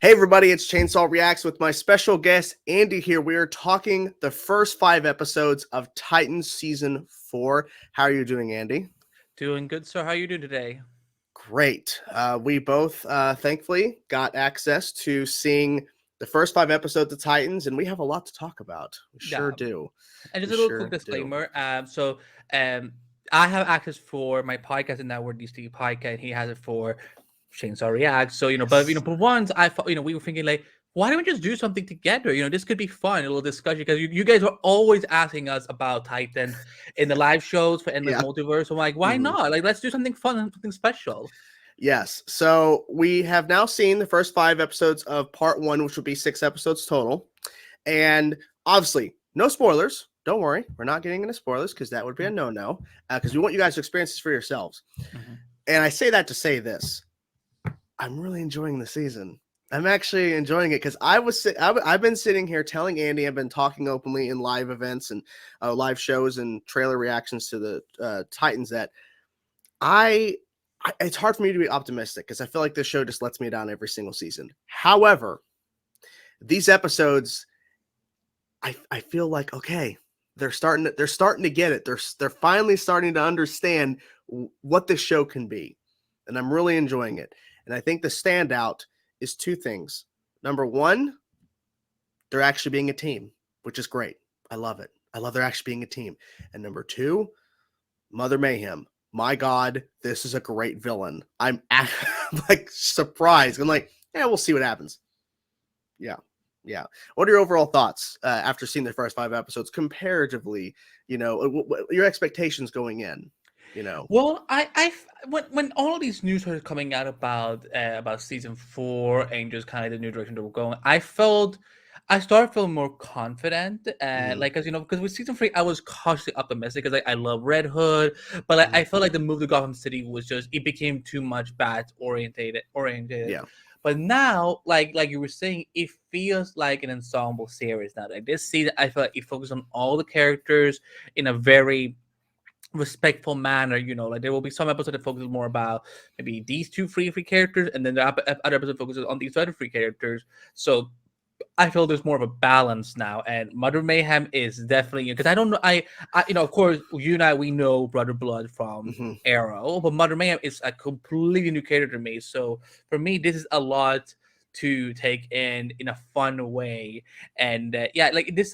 Hey everybody, it's Chainsaw Reacts with my special guest Andy here. We are talking the first 5 episodes of Titans season 4. How are you doing, Andy? Doing good, sir. How you doing today? Great. We both thankfully got access to seeing the first 5 episodes of Titans, and we have a lot to talk about. We sure Yeah. do. And just We a little quick sure do. disclaimer. Um, I have access for my podcast and network DC podcast. And he has it for Chainsaw React. So Yes. but once I thought, we were thinking like, why don't we just do something together? This could be fun, a little discussion because you guys are always asking us about Titans in the live shows for Endless Yeah. Multiverse. So I'm like, why Mhm. not? Like, let's do something fun and something special. Yes. So we have now seen the first 5 episodes of part 1, which will be 6 episodes total. And obviously, no spoilers. Don't worry, we're not getting into spoilers because that would be a no-no. Because we want you guys to experience this for yourselves. Mhm. And I say that to say this: I'm really enjoying the season. I'm actually enjoying it because I've been sitting here telling Andy, I've been talking openly in live events and live shows and trailer reactions to the Titans that I, it's hard for me to be optimistic because I feel like this show just lets me down every single season. However, these episodes I feel like okay, they're starting to get it. They're finally starting to understand what this show can be, and I'm really enjoying it. And I think the standout is two things. Number one, they're actually being a team, which is great. I love it. I love they're actually being a team. And number two, Mother Mayhem. My God, this is a great villain. I'm like surprised. I'm like, yeah, we'll see what happens. Yeah. Yeah. What are your overall thoughts after seeing the first 5 episodes comparatively? Your expectations going in, you know? Well, when all of these news started coming out about season 4 and just kind of the new direction that we're going, I started feeling more confident. Mm-hmm. Like, as because with season 3, I was cautiously optimistic because I love Red Hood, but Mm-hmm. I felt like the move to Gotham City was just it became too much bad orientated. Yeah. But now, like you were saying, it feels like an ensemble series now. Like this season, I feel like it focused on all the characters in a very respectful manner. Like there will be some episodes that focuses more about maybe these two free characters, and then the other episode focuses on these other free characters. So I feel there's more of a balance now, and Mother Mayhem is definitely because I don't know. Of course, you and I we know Brother Blood from Mm-hmm. Arrow, but Mother Mayhem is a completely new character to me. So for me, this is a lot to take in a fun way, and yeah, like this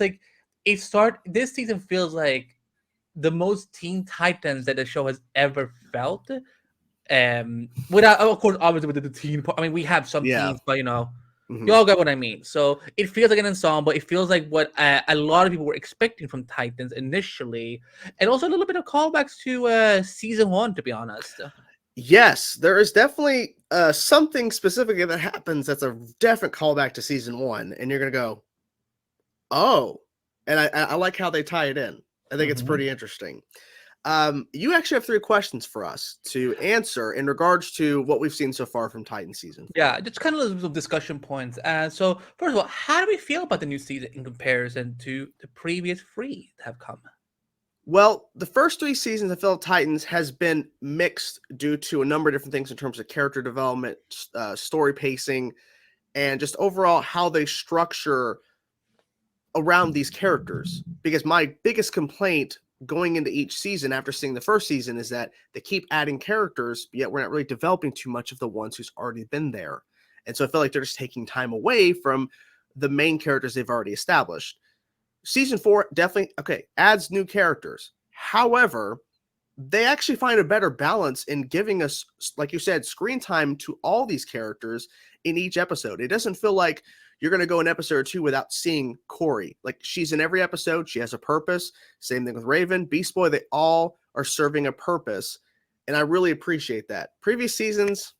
season feels like the most Teen Titans that the show has ever felt. Without, of course, obviously with the teen part. I mean, we have some Yeah. teens, but Mm-hmm. you all get what I mean. So it feels like an ensemble. It feels like what a lot of people were expecting from Titans initially, and also a little bit of callbacks to season 1. To be honest, Yes, there is definitely something specifically that happens that's a definite callback to season 1, and you're gonna go, oh, and I like how they tie it in. I think it's hmm pretty interesting. You actually have 3 questions for us to answer in regards to what we've seen so far from Titan season 4. yeah, just kind of some discussion points. So first of all, how do we feel about the new season in comparison to the previous 3 that have come? Well, the first 3 seasons of Phil Titans has been mixed due to a number of different things in terms of character development, story pacing, and just overall how they structure around these characters. Because my biggest complaint going into each season after seeing the first season is that they keep adding characters, yet we're not really developing too much of the ones who's already been there. And so I feel like they're just taking time away from the main characters they've already established. Season 4 definitely adds new characters. However, they actually find a better balance in giving us, like you said, screen time to all these characters in each episode. It doesn't feel like you're going to go an episode or two without seeing Corey. Like she's in every episode, she has a purpose. Same thing with Raven, Beast Boy, they all are serving a purpose. And I really appreciate that. Previous seasons,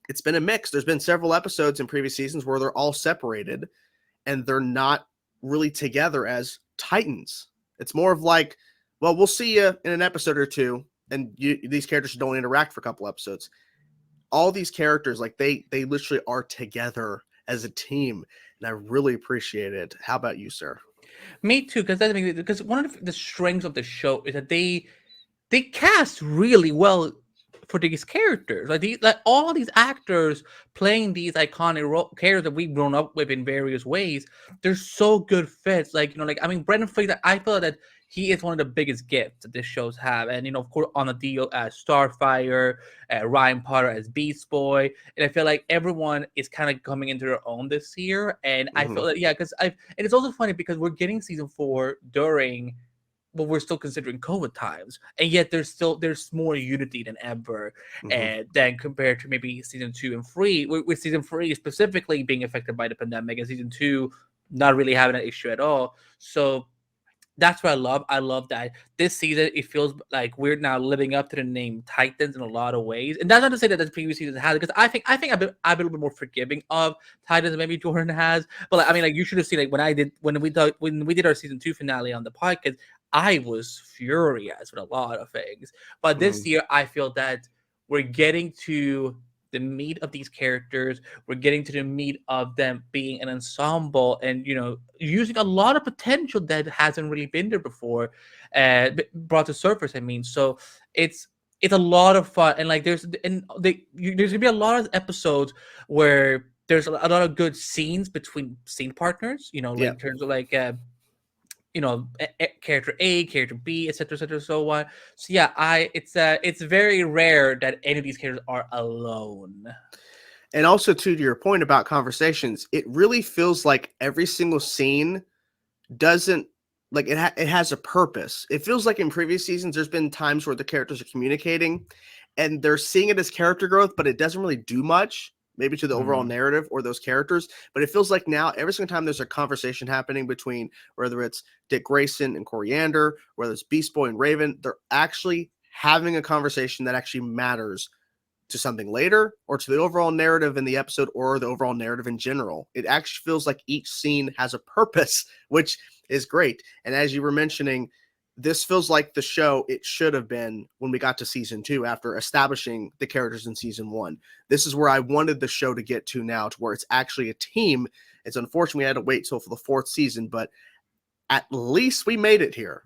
it's been a mix. There's been several episodes in previous seasons where they're all separated and they're not really together as Titans. It's more of like, well, we'll see you in an episode or two, and these characters don't interact for a couple episodes. All these characters, like they literally are together as a team, and I really appreciate it. How about you, sir? Me too, because one of the strengths of the show is that they cast really well for these characters. Like all these actors playing these iconic characters that we've grown up with in various ways. They're so good fits. Like like I mean, Brendan Fraser. I feel that he is one of the biggest gifts that this shows have, and of course on the deal as Starfire, Ryan Potter as Beast Boy, and I feel like everyone is kind of coming into their own this year, and I Hmm. feel that because and it's also funny because we're getting season 4 during but we're still considering COVID times, and yet there's more unity than ever, Hmm. and than compared to maybe season 2 and 3, with season 3 specifically being affected by the pandemic, and season 2 not really having an issue at all. So that's what I love. I love that this season it feels like we're now living up to the name Titans in a lot of ways, and that's not to say that the previous season has, because I think I've been a little bit more forgiving of Titans than maybe Jordan has. But like, I mean, like you should have seen like when we did our season 2 finale on the podcast, I was furious with a lot of things. But this Hmm. year, I feel that we're getting to the meat of these characters. We're getting to the meat of them being an ensemble, and using a lot of potential that hasn't really been there before, brought to surface. I mean, so it's it's a lot of fun, and like there's gonna be a lot of episodes where there's a lot of good scenes between scene partners. Like Yeah. in terms of like character A, character B, etc., so on. So yeah, it's very rare that any of these characters are alone. And also, too, to your point about conversations, it really feels like every single scene doesn't like it has a purpose. It feels like in previous seasons there's been times where the characters are communicating and they're seeing it as character growth, but it doesn't really do much maybe to the overall Mm. narrative or those characters. But it feels like now every single time there's a conversation happening between whether it's Dick Grayson and Coriander, whether it's Beast Boy and Raven, they're actually having a conversation that actually matters to something later or to the overall narrative in the episode or the overall narrative in general. It actually feels like each scene has a purpose, which is great. And as you were mentioning, this feels like the show it should have been when we got to season 2 after establishing the characters in season 1. This is where I wanted the show to get to now, to where it's actually a team. It's unfortunate we had to wait till for the 4th season, but at least we made it here.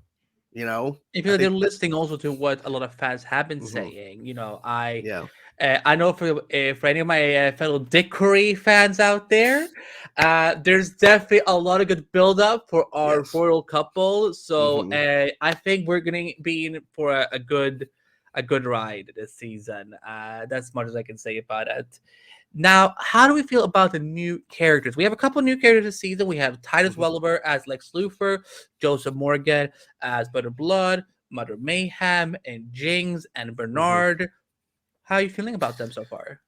You know, If I they're think that. listening also to what a lot of fans have been Mhm. saying, I Yeah. I know for any of my fellow Dickory fans out there, there's definitely a lot of good build up for our Yes. royal couple. So Hmm. I think we're gonna be in for a good ride this season. That's as much as I can say about it. Now, how do we feel about the new characters? We have a couple new characters this season. We have Titus Hmm. Welliver as Lex Luthor, Joseph Morgan as Butter Blood, Mother Mayhem, and Jinx and Hmm. Bernard. How are you feeling about them so far?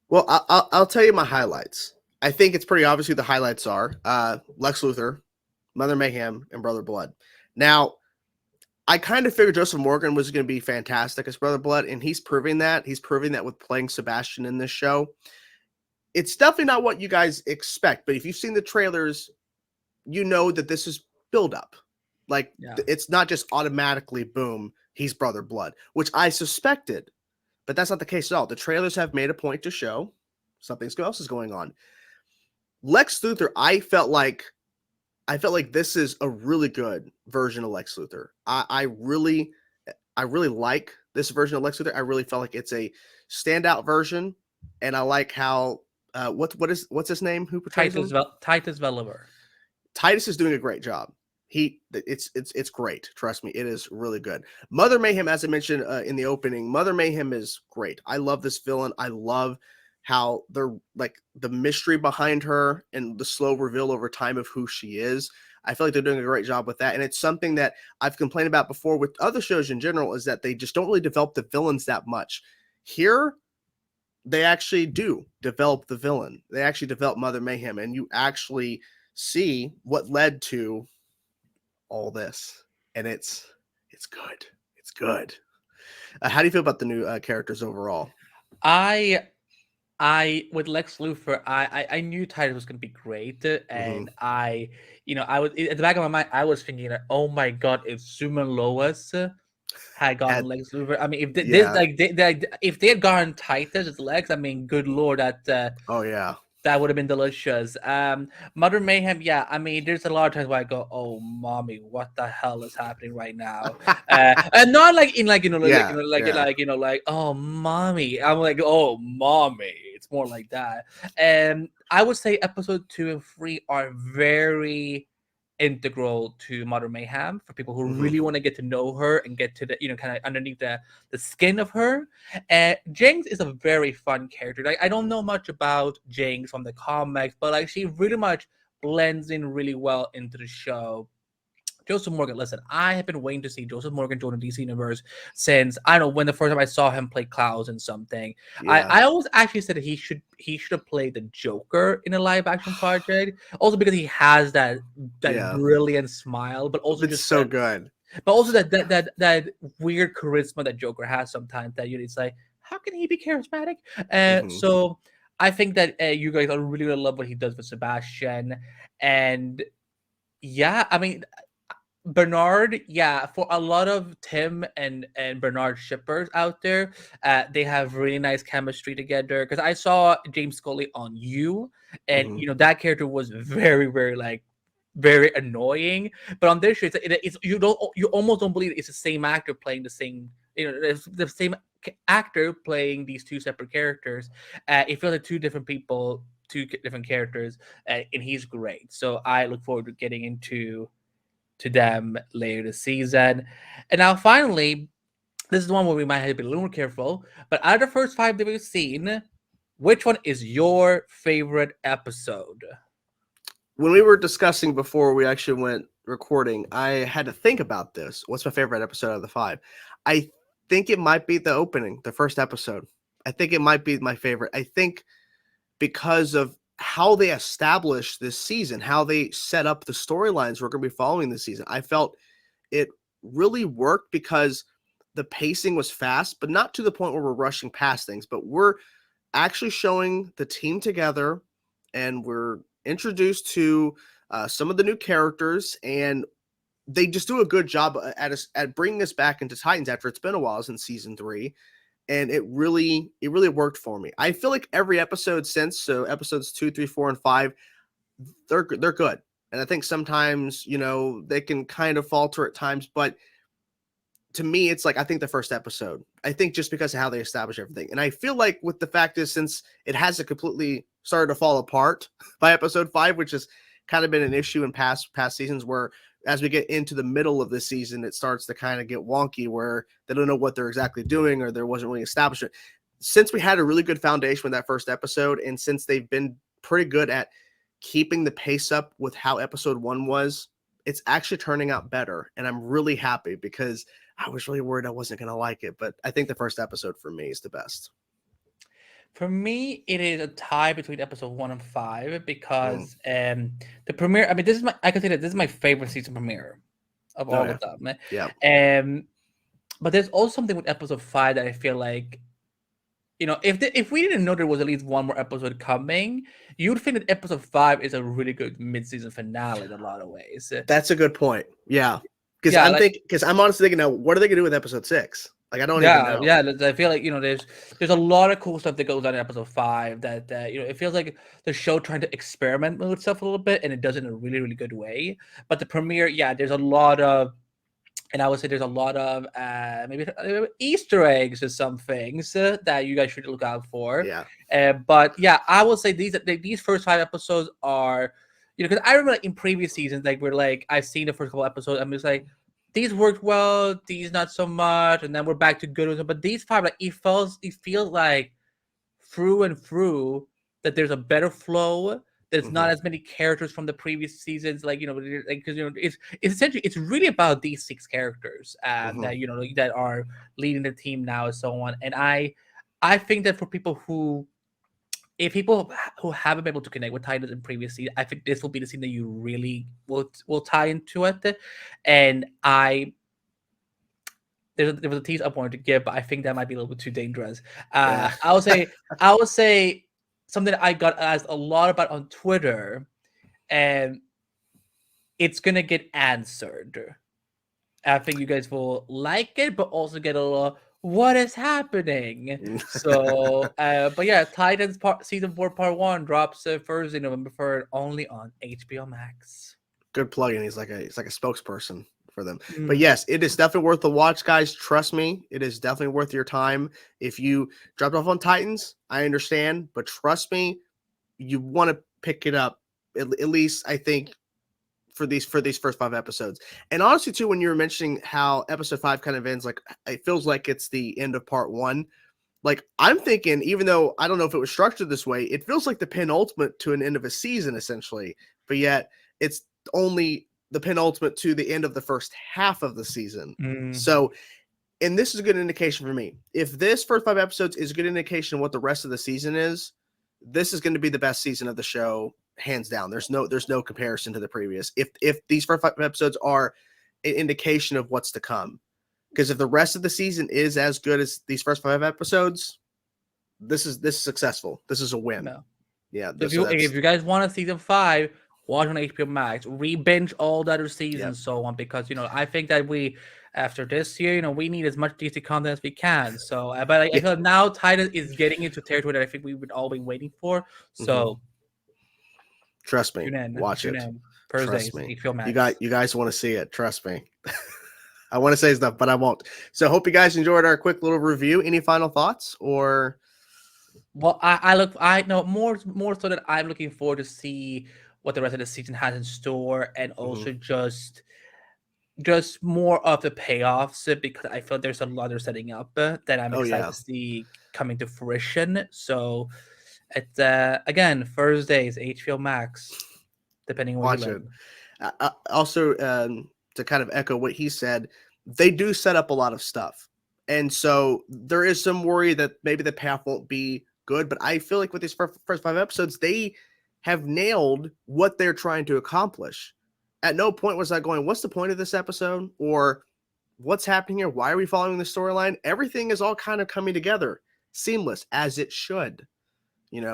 Well, I'll tell you my highlights. I think it's pretty obvious who the highlights are: Lex Luthor, Mother Mayhem, and Brother Blood. Now, I kind of figured Joseph Morgan was going to be fantastic as Brother Blood, and he's proving that. He's proving that with playing Sebastian in this show. It's definitely not what you guys expect, but if you've seen the trailers, you know that this is build up. Like Yeah. it's not just automatically boom, he's Brother Blood, which I suspected, but that's not the case at all. The trailers have made a point to show something else is going on. Lex Luthor, I felt like this is a really good version of Lex Luthor. I really like this version of Lex Luthor. I really felt like it's a standout version, and I like how what's his name? Who portrays him? Titus Welliver. Titus is doing a great job. It's great. Trust me, it is really good. Mother Mayhem, as I mentioned in the opening, Mother Mayhem is great. I love this villain. I love how they're like the mystery behind her and the slow reveal over time of who she is. I feel like they're doing a great job with that, and it's something that I've complained about before with other shows in general is that they just don't really develop the villains that much. Here, they actually do develop the villain. They actually develop Mother Mayhem, and you actually see what led to all this, and it's good. It's good. How do you feel about the new characters overall? I I with Lex Luthor, I knew Titus was gonna be great, Hmm. and I was at the back of my mind, I was thinking that, oh my god, if Suman Lois had gotten Had Lex Luthor, I mean, if they, this Yeah. like if they had gotten Titus as Lex, I mean, good lord, that Oh yeah. That would have been delicious. Mother Mayhem, yeah. I mean, there's a lot of times where I go, "Oh, mommy, what the hell is happening right now?" And not like in like Yeah, yeah. oh, mommy. I'm like, "Oh, mommy." It's more like that. And I would say episode 2 and 3 are very integral to Mother Mayhem for people who Hmm. really want to get to know her and get to the kind of underneath the skin of her. Jinx is a very fun character. Like I don't know much about Jinx from the comics, but like she really much blends in really well into the show. Joseph Morgan, listen, I have been waiting to see Joseph Morgan join the DC universe since I don't know when the first time I saw him play Clouds in something. Yeah, I always actually said that he should have played the Joker in a live action project. Also because he has that yeah. brilliant smile, but also It's just so good. that weird charisma that Joker has sometimes that it's like, how can he be charismatic? Hmm. So I think that you guys are really gonna love what he does with Sebastian, and yeah, I mean Bernard, yeah, for a lot of Tim and Bernard shippers out there, they have really nice chemistry together. Because I saw James Scully on You, and Hmm. that character was very, very like very annoying. But on this show, it's you almost don't believe it's the same actor playing the same. It's the same actor playing these two separate characters. It feels like two different people, different characters, and he's great. So I look forward to getting into to them later this season. And now, finally, this is the one where we might have to be a little more careful. But out of the first 5 that we've seen, which one is your favorite episode? When we were discussing before we actually went recording, I had to think about this. What's my favorite episode out of the five? I think it might be the opening, the first episode. I think it might be my favorite. I think because of how they established this season, how they set up the storylines we're going to be following this season. I felt it really worked because the pacing was fast, but not to the point where we're rushing past things, but we're actually showing the team together and we're introduced to some of the new characters, and they just do a good job at bringing us back into Titans after it's been a while since season 3, and it really worked for me. I feel like every episode since, so episodes 2, 3, 4, and 5, they're good, and I think sometimes they can kind of falter at times, but to me, it's like I think the first episode. I think just because of how they establish everything, and I feel like with the fact is since it hasn't completely started to fall apart by episode 5, which has kind of been an issue in past seasons, where as we get into the middle of the season, it starts to kind of get wonky, where they don't know what they're exactly doing, or there wasn't really establishment. Since we had a really good foundation with that first episode, and since they've been pretty good at keeping the pace up with how episode 1 was, it's actually turning out better, and I'm really happy because I was really worried I wasn't going to like it, but I think the first episode for me is the best. For me, it is a tie between episode 1 and 5 Mm. because the premiere. I mean, I can say that this is my favorite season premiere of Oh all yeah, of them. yeah. Um, but there's also something with episode 5 that I feel like if we didn't know there was at least one more episode coming, you'd think that episode 5 is a really good mid-season finale in a lot of ways. That's a good point. Yeah, because Yeah, like I'm honestly thinking now, what are they going to do with episode 6? Like I don't even yeah, know. yeah. I feel like there's a lot of cool stuff that goes on in episode 5 that it feels like the show trying to experiment with itself a little bit, and it does it in a really really good way. But the premiere, yeah, there's a lot of and I would say there's a lot of maybe Easter eggs or some things that you guys should look out for. Yeah. But yeah, I will say these first 5 episodes are, because I remember like in previous seasons, like we're like I've seen the first couple episodes, I'm just like these worked well, these not so much, and then we're back to good ones. But these 5, like it feels like through and through that there's a better flow. There's Hmm. not as many characters from the previous seasons, like because it's essentially it's really about these 6 characters Hmm. that are leading the team now and so on. And I think that for people who if people who haven't been able to connect with Titans in previous seasons, I think this will be the scene that you really will tie into it. And there was a tease I wanted to give, but I think that might be a little bit too dangerous. Yeah. I would say something that I got asked a lot about on Twitter, and it's gonna get answered. I think you guys will like it, but also get a little. what is happening? So, but yeah, Titans season 4 part 1 drops Thursday, November 3rd, only on HBO Max. Good plug-in. He's like a spokesperson for them. But Mm. yes, it is definitely worth the watch, guys. Trust me, it is definitely worth your time. If you dropped off on Titans, I understand, but trust me, you want to pick it up at least, I think, for these first 5 episodes. And honestly, too, when you were mentioning how episode 5 kind of ends, like it feels like it's the end of part 1. Like I'm thinking, even though I don't know if it was structured this way, it feels like the penultimate to an end of a season, essentially. But yet, it's only the penultimate to the end of the first half of the season. Mm. So, and this is a good indication for me. If this first 5 episodes is a good indication of what the rest of the season is, this is going to be the best season of the show, hands down. There's no comparison to the previous. If these first 5 episodes are an indication of what's to come, because if the rest of the season is as good as these first 5 episodes, this is successful. This is a win. No. Yeah. If you guys want a season 5, watch on HBO Max, re-binge all the other seasons, so on, because I think that we, after this year, we need as much DC content as we can. So, but I feel now Titan is getting into territory that I think we've all been waiting for. So, trust me, watch it. Thursdays, Trust me, HBO Max. You guys want to see it. Trust me. I want to say stuff, but I won't. So, hope you guys enjoyed our quick little review. Any final thoughts or? Well, I know more so that I'm looking forward to see what the rest of the season has in store, and also just more of the payoffs, because I feel there's a lot they're setting up that I'm excited to see coming to fruition. So it's again, Thursdays, HBO Max, depending on what you live. Also, to kind of echo what he said, they do set up a lot of stuff, and so there is some worry that maybe the payoff won't be good. But I feel like with these first 5 episodes, they have nailed what they're trying to accomplish. At no point was I going, what's the point of this episode? Or what's happening here? Why are we following the storyline? Everything is all kind of coming together, seamless, as it should.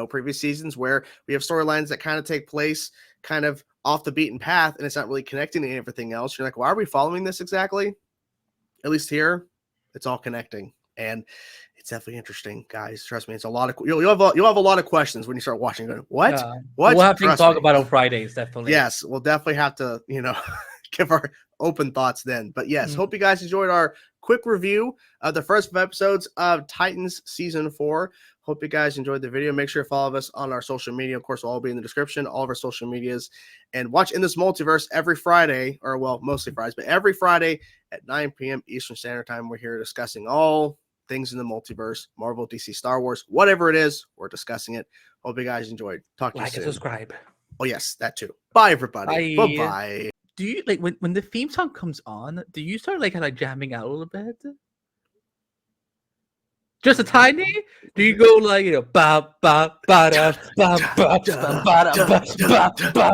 Previous seasons where we have storylines that kind of take place kind of off the beaten path, and it's not really connecting to everything else. You're like, why are we following this exactly? At least here, it's all connecting. And it's definitely interesting, guys. Trust me, it's a lot of you'll have a lot of questions when you start watching. Going, what? What? We'll have to talk about on Fridays, definitely. Yes, we'll definitely have to, give our open thoughts then. But yes, hope you guys enjoyed our quick review of the first 5 episodes of Titans season 4. Hope you guys enjoyed the video. Make sure to follow us on our social media. Of course, we'll all be in the description, all of our social medias, and watch In This Multiverse every Friday, or well, mostly Fridays, but every Friday at 9 p.m. Eastern Standard Time. We're here discussing all things in the multiverse, Marvel, DC, Star Wars, whatever it is, we're discussing it. Hope you guys enjoyed. Talk to you soon. Like and subscribe. Oh yes, that too. Bye everybody. Bye bye. Do you like when the theme song comes on? Do you start kind of jamming out a little bit? Just a tiny? Do you go ba ba ba da ba ba ba ba ba ba?